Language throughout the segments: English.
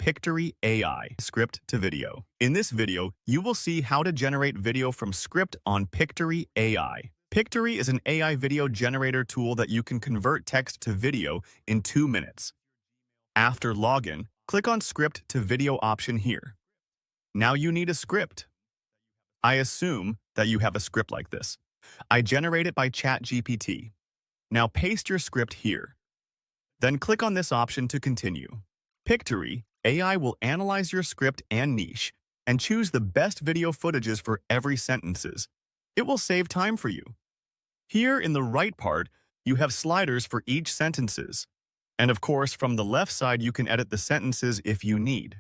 Pictory AI, script to video. In this video, you will see how to generate video from script on Pictory AI. Pictory is an AI video generator tool that you can convert text to video in 2 minutes. After login, click on Script to Video option here. Now you need a script. I assume that you have a script like this. I generate it by ChatGPT. Now paste your script here. Then click on this option to continue. Pictory AI will analyze your script and niche and choose the best video footages for every sentences. It will save time for you. Here in the right part, you have sliders for each sentences. And of course, from the left side, you can edit the sentences if you need.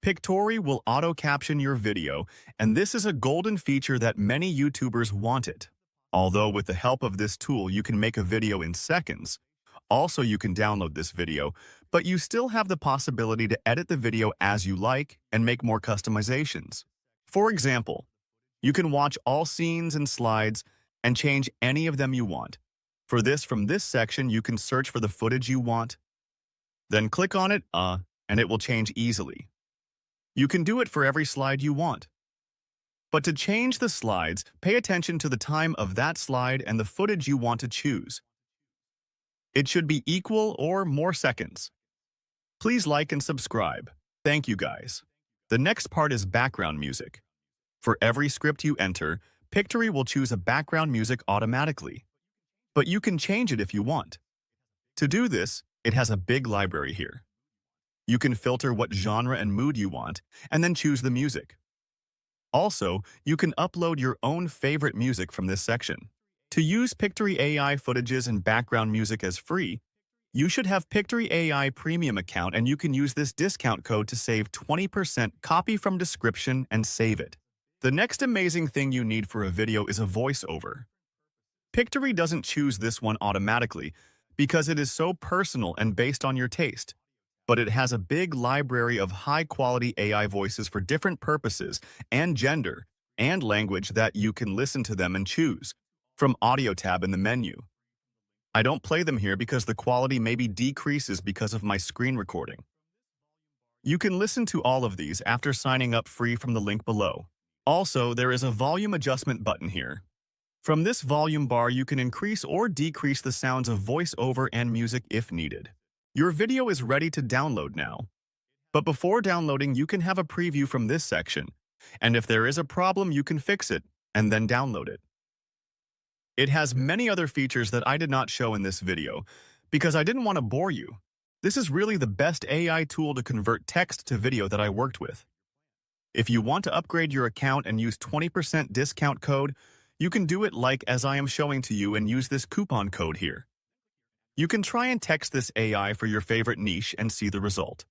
Pictory will auto-caption your video, and this is a golden feature that many YouTubers want it. Although with the help of this tool, you can make a video in seconds. Also, you can download this video, but you still have the possibility to edit the video as you like and make more customizations. For example, you can watch all scenes and slides and change any of them you want. For this, from this section, you can search for the footage you want. Then click on it, and it will change easily. You can do it for every slide you want. But to change the slides, pay attention to the time of that slide and the footage you want to choose. It should be equal or more seconds. Please like and subscribe. Thank you guys. The next part is background music. For every script you enter, Pictory will choose a background music automatically. But you can change it if you want. To do this, it has a big library here. You can filter what genre and mood you want, and then choose the music. Also, you can upload your own favorite music from this section. To use Pictory AI footages and background music as free, you should have Pictory AI Premium account, and you can use this discount code to save 20%. Copy from description and save it. The next amazing thing you need for a video is a voiceover. Pictory doesn't choose this one automatically because it is so personal and based on your taste. But it has a big library of high-quality AI voices for different purposes and gender and language that you can listen to them and choose from Audio tab in the menu. I don't play them here because the quality maybe decreases because of my screen recording. You can listen to all of these after signing up free from the link below. Also, there is a volume adjustment button here. From this volume bar, you can increase or decrease the sounds of voiceover and music if needed. Your video is ready to download now. But before downloading, you can have a preview from this section. And if there is a problem, you can fix it and then download it. It has many other features that I did not show in this video because I didn't want to bore you. This is really the best AI tool to convert text to video that I worked with. If you want to upgrade your account and use 20% discount code, you can do it like as I am showing to you and use this coupon code here. You can try and text this AI for your favorite niche and see the result.